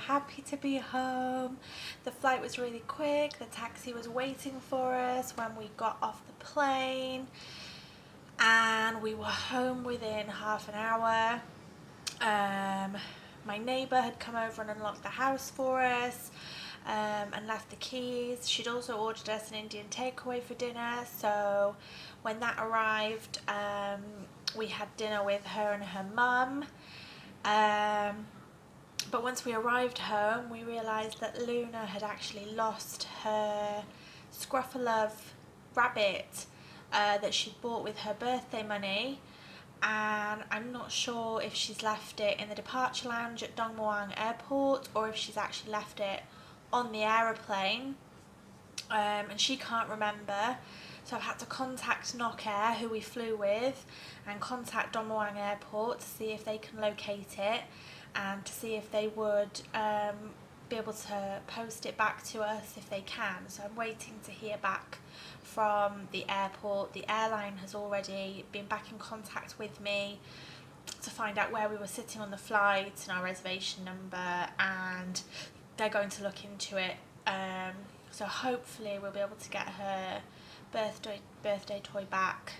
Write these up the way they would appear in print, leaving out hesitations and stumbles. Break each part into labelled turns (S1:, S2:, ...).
S1: happy to be home. The flight was really quick. The taxi was waiting for us when we got off the plane, and we were home within half an hour. My neighbour had come over and unlocked the house for us, and left the keys. She'd also ordered us an Indian takeaway for dinner, so when that arrived, we had dinner with her and her mum. But once we arrived home, we realised that Luna had actually lost her Scruffalove rabbit that she'd bought with her birthday money, and I'm not sure if she's left it in the departure lounge at Dong Muang Airport or if she's actually left it on the aeroplane, and she can't remember. So I've had to contact Nok Air, who we flew with, and contact Dong Muang Airport to see if they can locate it and to see if they would be able to post it back to us if they can. So I'm waiting to hear back from the airport. The airline has already been back in contact with me to find out where we were sitting on the flight and our reservation number, and they're going to look into it. So hopefully we'll be able to get her birthday toy back.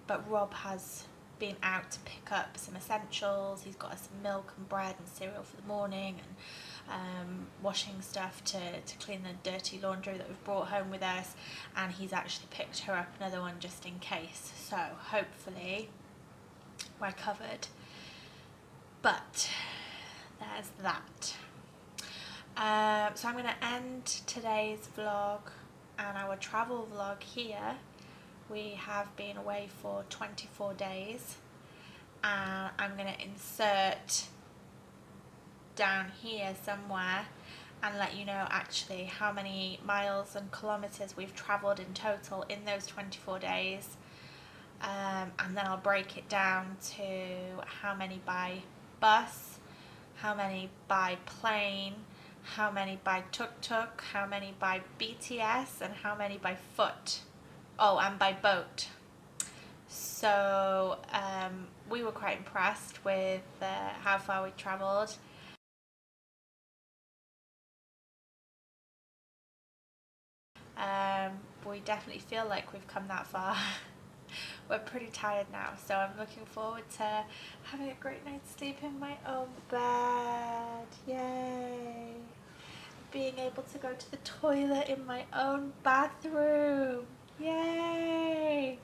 S1: But Rob has been out to pick up some essentials. He's got us some milk and bread and cereal for the morning, and washing stuff to clean the dirty laundry that we've brought home with us, and he's actually picked her up another one just in case. So hopefully we're covered. But there's that. So I'm going to end today's vlog and our travel vlog here. We have been away for 24 days, and I'm going to insert down here somewhere and let you know actually how many miles and kilometers we've travelled in total in those 24 days, and then I'll break it down to how many by bus, how many by plane, how many by tuk-tuk, how many by BTS, and how many by foot. Oh, and by boat. So we were quite impressed with how far we travelled. We definitely feel like we've come that far. We're pretty tired now, so I'm looking forward to having a great night's sleep in my own bed. Yay! Being able to go to the toilet in my own bathroom. Yay!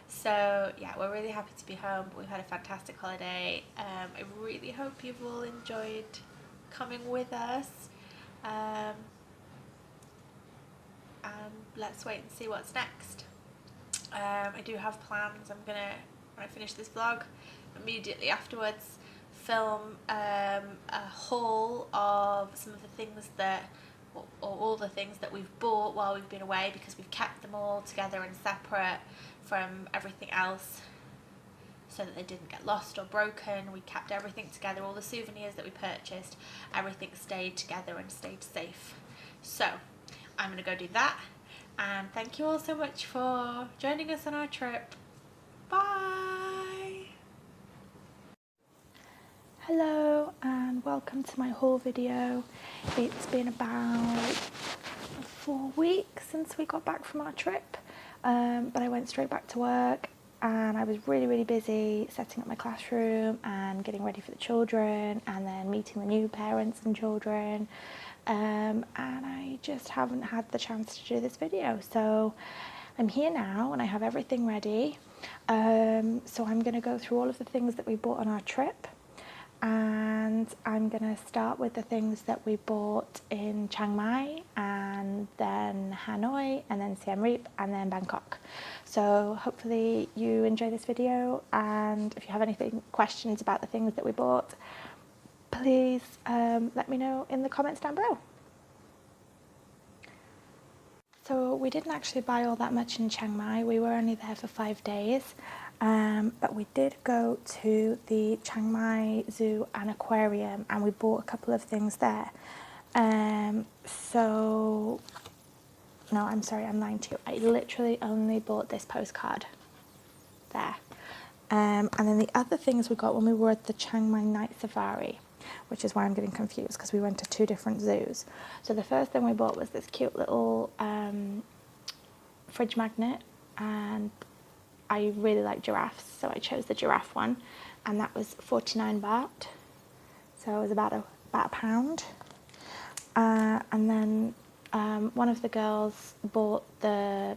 S1: So yeah, we're really happy to be home. We've had a fantastic holiday. I really hope you've all enjoyed coming with us. And let's wait and see what's next. I do have plans. I'm gonna, when I finish this vlog, immediately afterwards film a haul of some of the things that, or all the things that we've bought while we've been away, because we've kept them all together and separate from everything else so that they didn't get lost or broken. We kept everything together, all the souvenirs that we purchased, everything stayed together and stayed safe. So I'm gonna go do that, and thank you all so much for joining us on our trip. Bye! Hello and welcome to my haul video. It's been about 4 weeks since we got back from our trip, but I went straight back to work, and I was really busy setting up my classroom and getting ready for the children, and then meeting the new parents and children, and I just haven't had the chance to do this video. So I'm here now and I have everything ready. So I'm going to go through all of the things that we bought on our trip, and I'm going to start with the things that we bought in Chiang Mai, and then Hanoi, and then Siem Reap, and then Bangkok. So hopefully you enjoy this video, and if you have any questions about the things that we bought, please let me know in the comments down below. So we didn't actually buy all that much in Chiang Mai. We were only there for 5 days. But we did go to the Chiang Mai Zoo and Aquarium, and we bought a couple of things there. So, no, I'm sorry, I'm lying to you. I literally only bought this postcard there. And then the other things we got when we were at the Chiang Mai Night Safari, which is why I'm getting confused because we went to 2 different zoos. So the first thing we bought was this cute little fridge magnet, and I really like giraffes, so I chose the giraffe one, and that was 49 baht, so it was about a pound. And then one of the girls bought they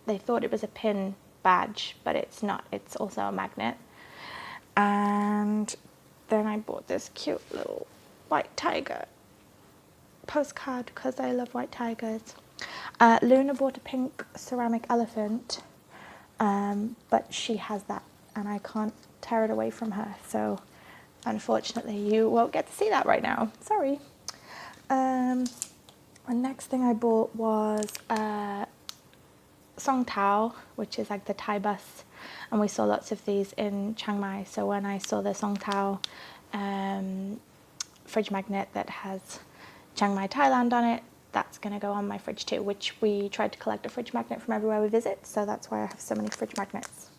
S1: thought it was a pin badge, but it's not, it's also a magnet. And then I bought this cute little white tiger postcard because I love white tigers. Luna bought a pink ceramic elephant, but she has that and I can't tear it away from her, so unfortunately you won't get to see that right now, sorry. The next thing I bought was Song Tao, which is like the Thai bus, and we saw lots of these in Chiang Mai, so when I saw the Song Tao fridge magnet that has Chiang Mai, Thailand on it, that's going to go on my fridge too, which we tried to collect a fridge magnet from everywhere we visit, so that's why I have so many fridge magnets.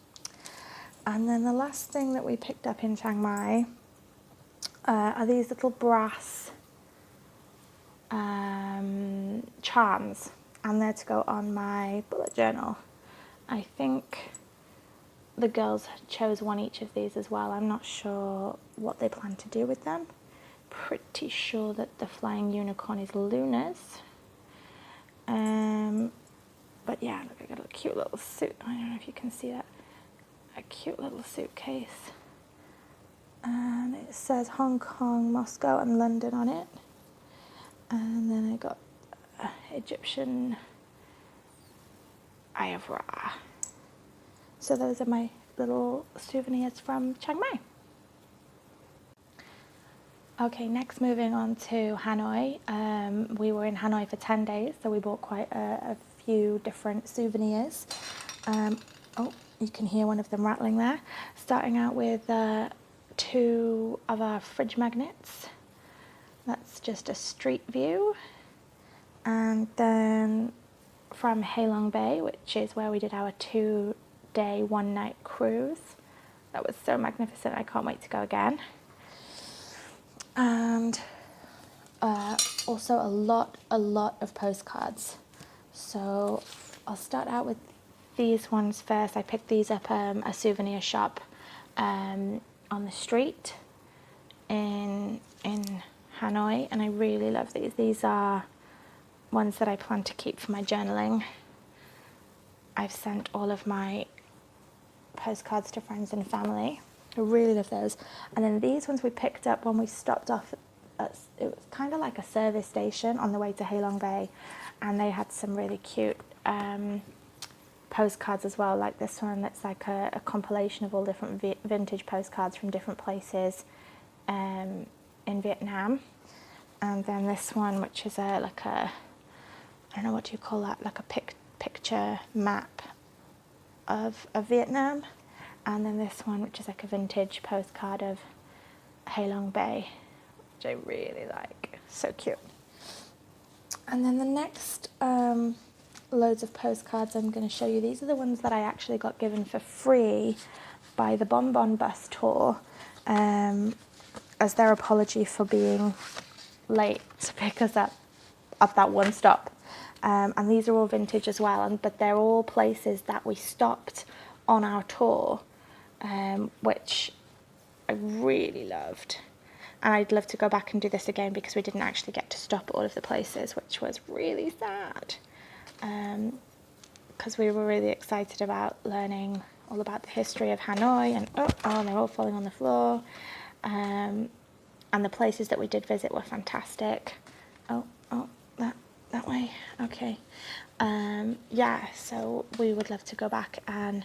S1: And then the last thing that we picked up in Chiang Mai are these little brass charms, and they're to go on my bullet journal. I think the girls chose one each of these as well. I'm not sure what they plan to do with them. Pretty sure that the flying unicorn is Luna's. But yeah, look, I got a cute little suit. I don't know if you can see that. A cute little suitcase. And it says Hong Kong, Moscow and London on it. And then I got Egyptian Ayavra. So those are my little souvenirs from Chiang Mai. Okay, next moving on to Hanoi. We were in Hanoi for 10 days, so we bought quite a few different souvenirs. Oh, you can hear one of them rattling there. Starting out with 2 of our fridge magnets. That's just a street view. And then from Halong Bay, which is where we did our 2-day, 1-night cruise. That was so magnificent, I can't wait to go again. And also a lot of postcards. So I'll start out with these ones first. I picked these up a souvenir shop on the street in Hanoi, and I really love these. These are ones that I plan to keep for my journaling. I've sent all of my postcards to friends and family. I really love those. And then these ones we picked up when we stopped off at, it was kind of like a service station on the way to Halong Bay, and they had some really cute postcards as well, like this one that's like a compilation of all different vintage postcards from different places in Vietnam. And then this one, which is like a, I don't know, what do you call that, like a picture map of Vietnam. And then this one, which is like a vintage postcard of Halong Bay, which I really like, so cute. And then the next loads of postcards I'm going to show you, these are the ones that I actually got given for free by the Bon Bon Bus Tour as their apology for being late to pick us up at that one stop. And these are all vintage as well, but they're all places that we stopped on our tour, which I really loved. And I'd love to go back and do this again because we didn't actually get to stop at all of the places, which was really sad. Because we were really excited about learning all about the history of Hanoi, and oh, they're all falling on the floor. And the places that we did visit were fantastic. Oh, that way, okay. Yeah, so we would love to go back and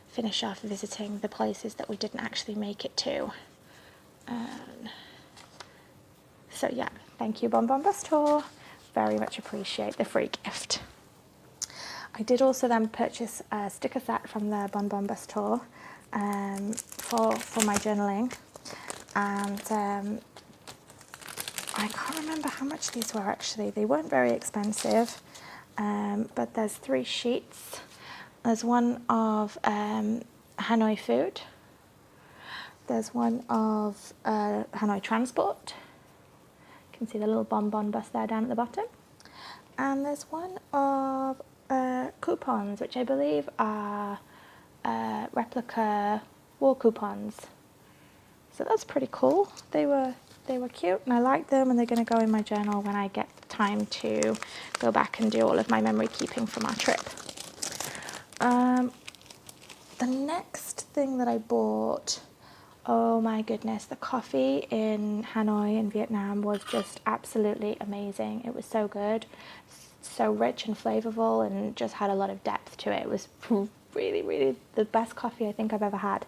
S1: finish off visiting the places that we didn't actually make it to. So yeah, thank you Bon Bon Bus Tour, very much appreciate the free gift. I did also then purchase a sticker set from the Bon Bon Bus Tour for my journaling, and I can't remember how much these were actually. They weren't very expensive, but there's 3 sheets. There's one of Hanoi food, There's one of Hanoi Transport. You can see the little bonbon bus there down at the bottom. And there's one of coupons, which I believe are replica wall coupons. So that's pretty cool. They were cute and I liked them, and they're going to go in my journal when I get time to go back and do all of my memory keeping from our trip. The next thing that I bought, oh my goodness, the coffee in Hanoi in Vietnam was just absolutely amazing. It was so good, so rich and flavorful, and just had a lot of depth to it. It was really, really the best coffee I think I've ever had.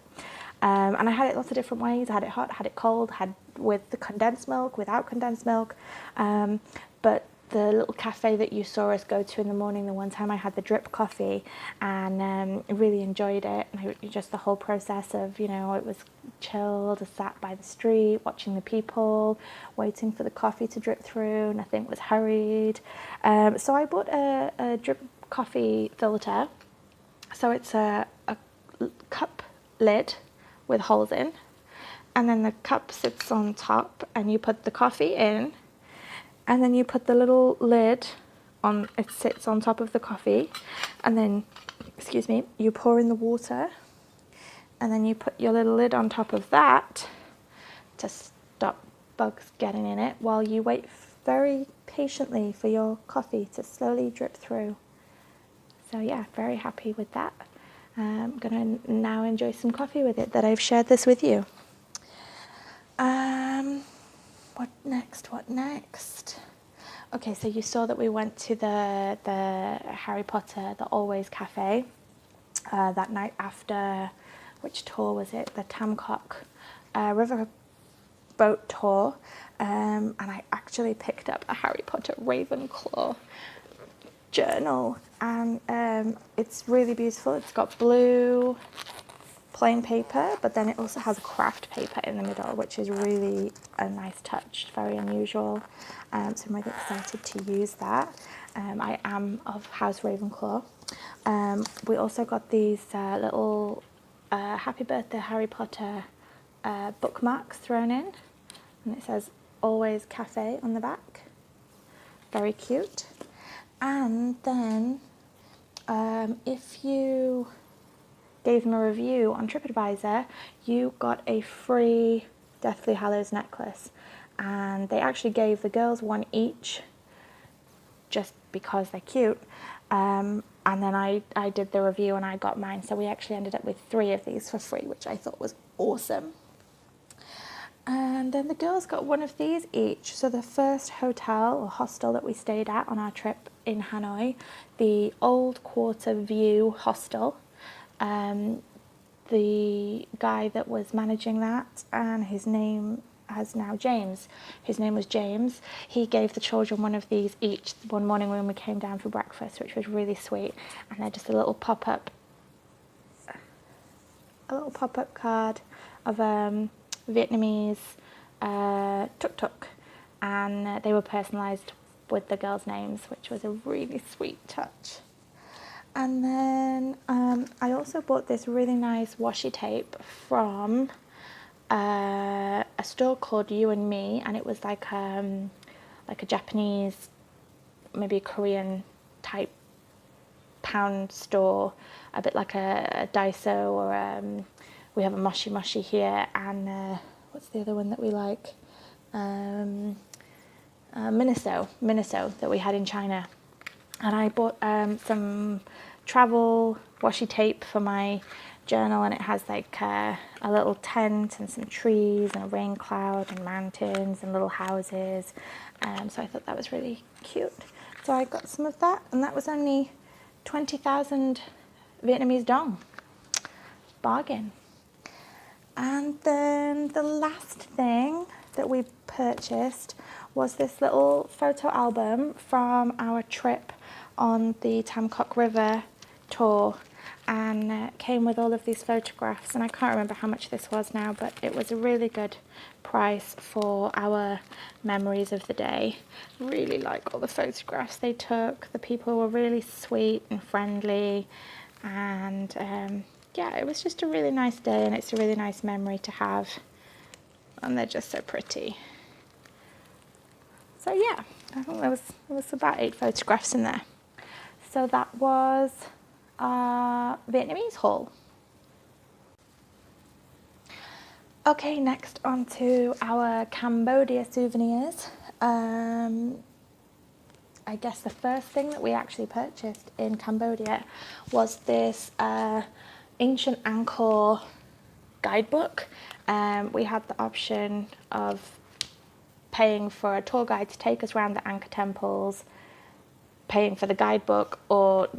S1: And I had it lots of different ways. I had it hot, had it cold, had with the condensed milk, without condensed milk. But the little cafe that you saw us go to in the morning, the one time I had the drip coffee, and really enjoyed it. And just the whole process of, you know, it was chilled, sat by the street, watching the people, waiting for the coffee to drip through. Nothing was hurried. So I bought a drip coffee filter. So it's a cup lid with holes in, and then the cup sits on top, and you put the coffee in, and then you put the little lid on, it sits on top of the coffee, and then, excuse me, you pour in the water, and then you put your little lid on top of that to stop bugs getting in it while you wait very patiently for your coffee to slowly drip through. So yeah, very happy with that. I'm going to now enjoy some coffee with it that I've shared this with you. What next? Okay, so you saw that we went to the Harry Potter, the Always Cafe, that night after, which tour was it? The Tamcock River boat tour. And I actually picked up a Harry Potter Ravenclaw journal, and it's really beautiful. It's got blue plain paper, but then it also has a craft paper in the middle, which is really a nice touch, very unusual. So I'm really excited to use that. I am of House Ravenclaw. We also got these little Happy Birthday Harry Potter bookmarks thrown in, and it says Always Cafe on the back. Very cute. And then if you gave them a review on TripAdvisor, you got a free Deathly Hallows necklace. And they actually gave the girls one each just because they're cute. And then I did the review and I got mine. So we actually ended up with 3 of these for free, which I thought was awesome. And then the girls got one of these each. So the first hotel or hostel that we stayed at on our trip in Hanoi, the Old Quarter View Hostel, the guy that was managing that, and his name has now James. His name was James. He gave the children one of these each one morning when we came down for breakfast, which was really sweet. And they're just a little pop-up card of Vietnamese tuk-tuk, and they were personalised with the girls' names, which was a really sweet touch. And then I also bought this really nice washi tape from a store called You and Me, and it was like a Japanese, maybe a Korean type pound store, a bit like a Daiso, or we have a Moshi Moshi here, and what's the other one that we like? Miniso that we had in China. And I bought some travel washi tape for my journal, and it has like a little tent and some trees and a rain cloud and mountains and little houses. So I thought that was really cute. So I got some of that, and that was only 20,000 Vietnamese dong. Bargain. And then the last thing that we purchased was this little photo album from our trip on the Tamcock River tour, and it came with all of these photographs, and I can't remember how much this was now, but it was a really good price for our memories of the day. Really like all the photographs they took. The people were really sweet and friendly, and yeah, it was just a really nice day, and it's a really nice memory to have, and they're just so pretty. So yeah, I think there was about 8 photographs in there. So that was our Vietnamese haul. Okay, next on to our Cambodia souvenirs. I guess the first thing that we actually purchased in Cambodia was this ancient Angkor guidebook. We had the option of paying for a tour guide to take us around the Angkor temples, paying for the guidebook, or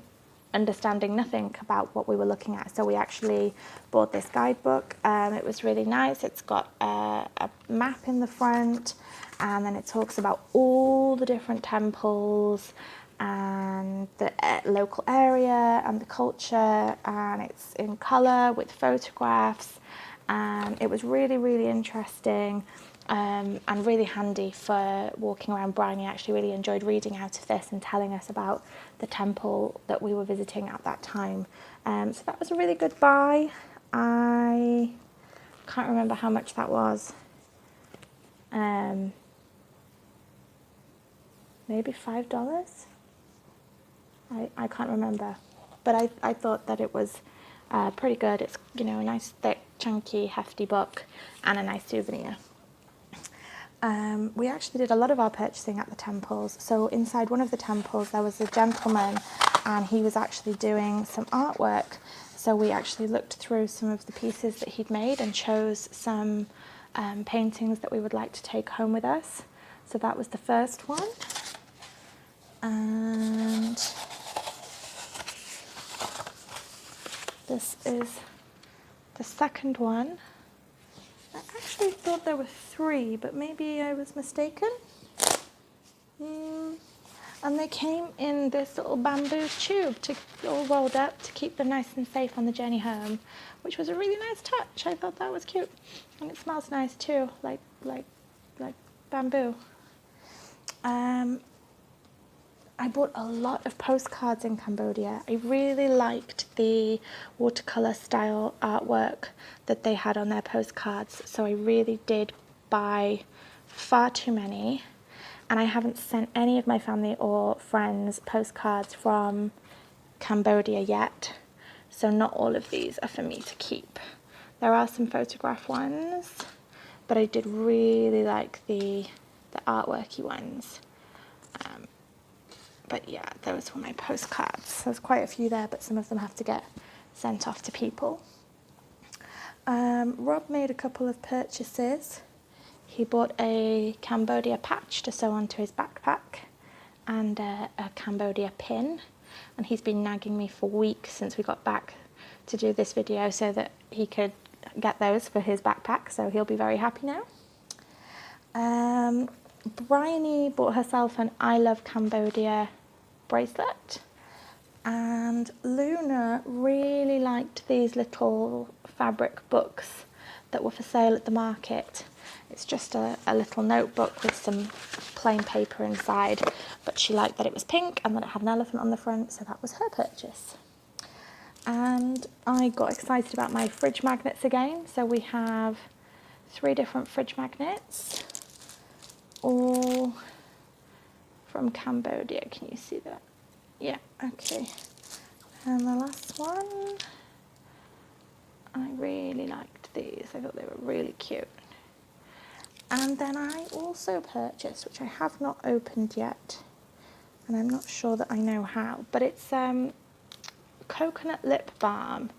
S1: understanding nothing about what we were looking at. So we actually bought this guidebook. It was really nice. It's got a map in the front, and then it talks about all the different temples and the local area and the culture, and it's in colour with photographs, and it was really, really interesting. And really handy for walking around. Bryony actually really enjoyed reading out of this and telling us about the temple that we were visiting at that time. So that was a really good buy. I can't remember how much that was. Maybe $5? I can't remember. But I thought that it was pretty good. It's, you know, a nice, thick, chunky, hefty book and a nice souvenir. We actually did a lot of our purchasing at the temples. So inside one of the temples there was a gentleman, and he was actually doing some artwork. So we actually looked through some of the pieces that he'd made and chose some paintings that we would like to take home with us. So that was the first one. And this is the second one. I actually thought there were 3, but maybe I was mistaken. And they came in this little bamboo tube, all rolled up to keep them nice and safe on the journey home, which was a really nice touch. I thought that was cute, and it smells nice too, like bamboo. I bought a lot of postcards in Cambodia. I really liked the watercolour style artwork that they had on their postcards, so I really did buy far too many, and I haven't sent any of my family or friends postcards from Cambodia yet, so not all of these are for me to keep. There are some photograph ones, but I did really like the artworky ones. But yeah, those were my postcards. There's quite a few there, but some of them have to get sent off to people. Rob made a couple of purchases. He bought a Cambodia patch to sew onto his backpack and a Cambodia pin. And he's been nagging me for weeks since we got back to do this video so that he could get those for his backpack. So he'll be very happy now. Bryony bought herself an I Love Cambodia bracelet, and Luna really liked these little fabric books that were for sale at the market. It's just a little notebook with some plain paper inside, but she liked that it was pink and that it had an elephant on the front, so that was her purchase. And I got excited about my fridge magnets again, so we have 3 different fridge magnets, all from Cambodia. Can you see that? Yeah, okay. And the last one, I really liked these. I thought they were really cute. And then I also purchased, which I have not opened yet, and I'm not sure that I know how, but it's coconut lip balm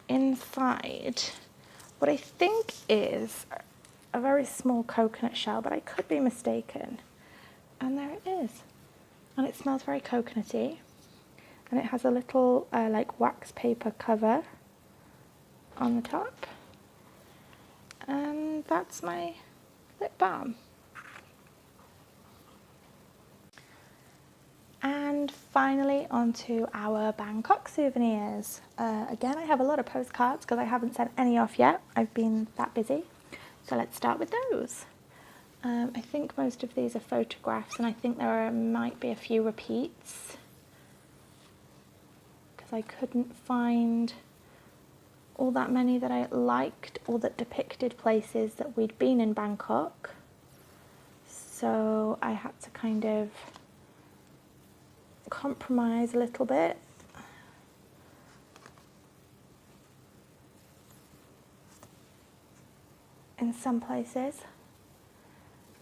S1: inside what I think is a very small coconut shell, but I could be mistaken. And there it is. And it smells very coconutty. And it has a little like wax paper cover on the top. And that's my lip balm. And finally onto our Bangkok souvenirs. Again, I have a lot of postcards because I haven't sent any off yet. I've been that busy. So let's start with those. I think most of these are photographs, and I think might be a few repeats because I couldn't find all that many that I liked or that depicted places that we'd been in Bangkok. So I had to kind of compromise a little bit. In some places.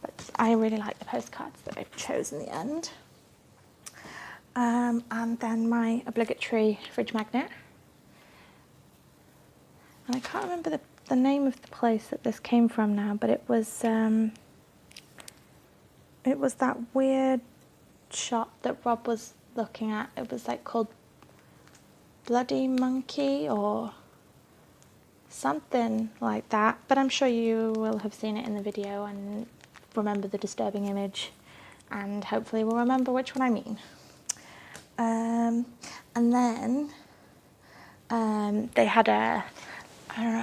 S1: But I really like the postcards that I've chosen in the end. And then my obligatory fridge magnet. And I can't remember the name of the place that this came from now, but it was that weird shop that Rob was looking at. It was like called Bloody Monkey or something like that, but I'm sure you will have seen it in the video and remember the disturbing image, and hopefully will remember which one I mean. And then they had a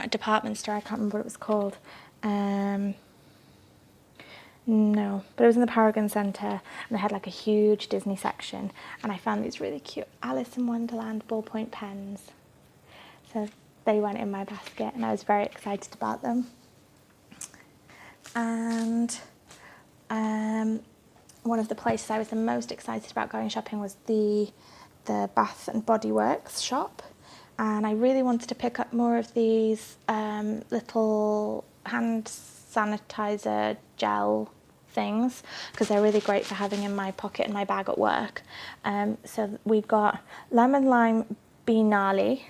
S1: department store, I can't remember what it was called. No, but it was in the Paragon Centre, and they had like a huge Disney section, and I found these really cute Alice in Wonderland ballpoint pens. So they went in my basket and I was very excited about them. And one of the places I was the most excited about going shopping was the Bath and Body Works shop. And I really wanted to pick up more of these little hand sanitizer gel things because they're really great for having in my pocket in my bag at work. So we got lemon lime binali,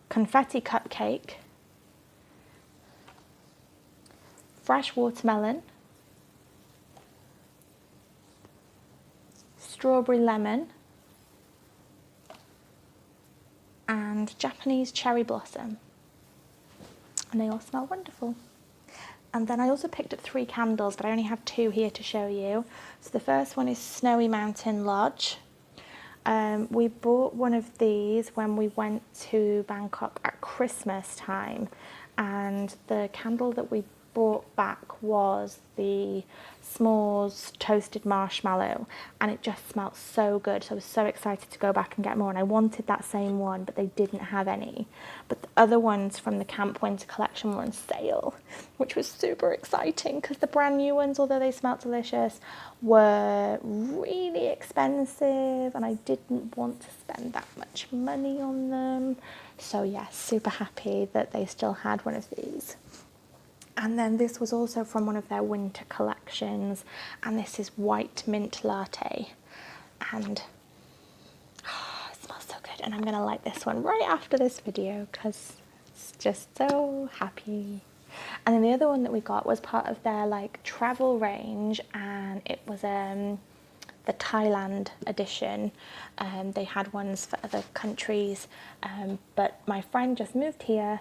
S1: confetti cupcake, fresh watermelon, strawberry lemon, and Japanese cherry blossom. And they all smell wonderful. And then I also picked up 3 candles, but I only have 2 here to show you. So the first one is Snowy Mountain Lodge. We bought one of these when we went to Bangkok at Christmas time, and the candle that we brought back was the s'mores toasted marshmallow, and it just smelled so good. So I was so excited to go back and get more, and I wanted that same one, but they didn't have any. But the other ones from the Camp Winter collection were on sale, which was super exciting because the brand new ones, although they smelled delicious, were really expensive and I didn't want to spend that much money on them. So yeah, super happy that they still had one of these. And then this was also from one of their winter collections, and this is white mint latte, and it smells so good. And I'm gonna light this one right after this video because it's just so happy. And then the other one that we got was part of their like travel range, and it was the Thailand edition. They had ones for other countries, but my friend just moved here,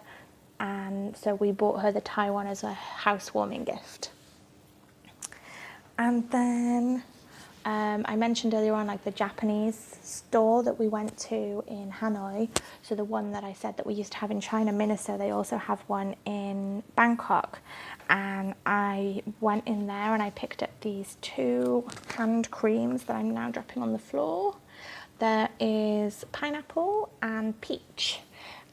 S1: and so we bought her the Thai one as a housewarming gift. And then I mentioned earlier on like the Japanese store that we went to in Hanoi. So the one that I said that we used to have in China, Miniso, they also have one in Bangkok. And I went in there and I picked up these 2 hand creams that I'm now dropping on the floor. There is pineapple and peach.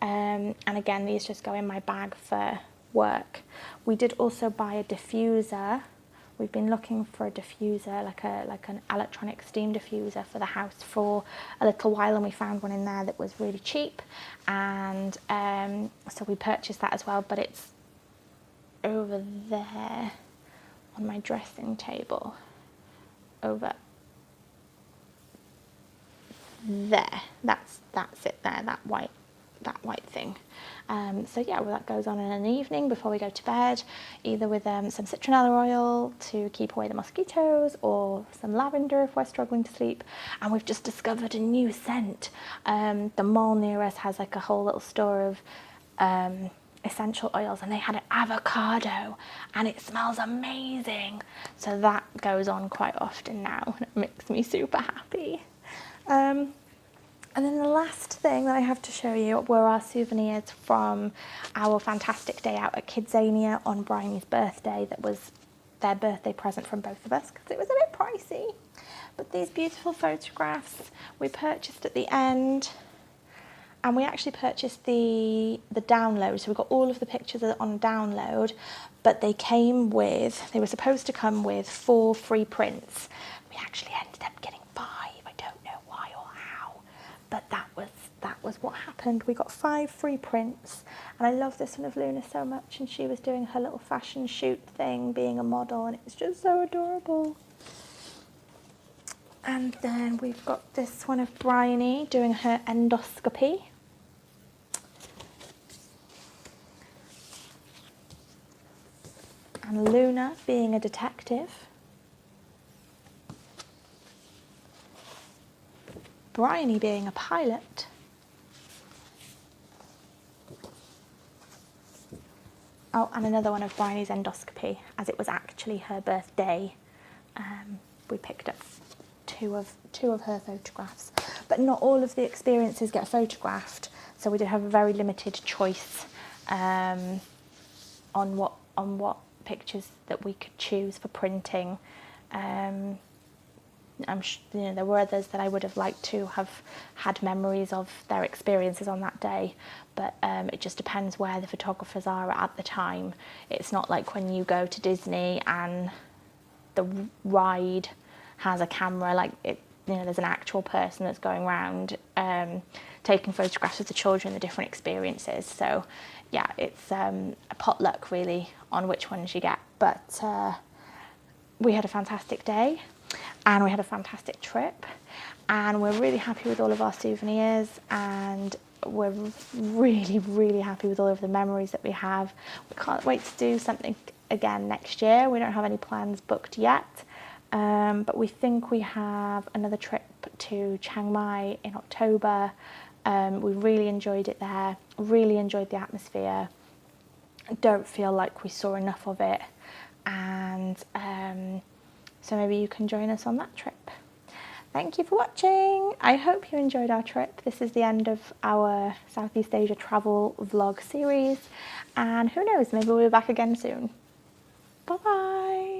S1: And again, these just go in my bag for work. We did also buy a diffuser. We've been looking for a diffuser, like an electronic steam diffuser for the house for a little while, and we found one in there that was really cheap, and so we purchased that as well, but it's over there on my dressing table, over there. That's it there, that white thing. So yeah, well, that goes on in an evening before we go to bed, either with some citronella oil to keep away the mosquitoes, or some lavender if we're struggling to sleep. And we've just discovered a new scent. The mall near us has like a whole little store of essential oils, and they had an avocado, and it smells amazing. So that goes on quite often now, and it makes me super happy. And then the last thing that I have to show you were our souvenirs from our fantastic day out at Kidzania on Bryony's birthday. That was their birthday present from both of us because it was a bit pricey. But these beautiful photographs we purchased at the end. And we actually purchased the download, so we got all of the pictures on download, but they were supposed to come with 4 free prints. We actually ended up getting 5. I don't know why or how, but that was what happened. We got 5 free prints, and I love this one of Luna so much, and she was doing her little fashion shoot thing, being a model, and it was just so adorable. And then we've got this one of Bryony doing her endoscopy. And Luna being a detective. Bryony being a pilot. Oh, and another one of Bryony's endoscopy, as it was actually her birthday. We picked up two of her photographs, but not all of the experiences get photographed, so we did have a very limited choice on what pictures that we could choose for printing. There were others that I would have liked to have had memories of their experiences on that day, but it just depends where the photographers are at the time. It's not like when you go to Disney and the ride has a camera, there's an actual person that's going around taking photographs of the children, the different experiences. So yeah, it's a potluck really on which ones you get, but we had a fantastic day and we had a fantastic trip, and we're really happy with all of our souvenirs, and we're really, really happy with all of the memories that we have. We can't wait to do something again next year. We don't have any plans booked yet, but we think we have another trip to Chiang Mai in October. We really enjoyed it there, really enjoyed the atmosphere. I don't feel like we saw enough of it, and so maybe you can join us on that trip. Thank you for watching. I hope you enjoyed our trip. This is the end of our Southeast Asia travel vlog series, and who knows, maybe we'll be back again soon. Bye bye.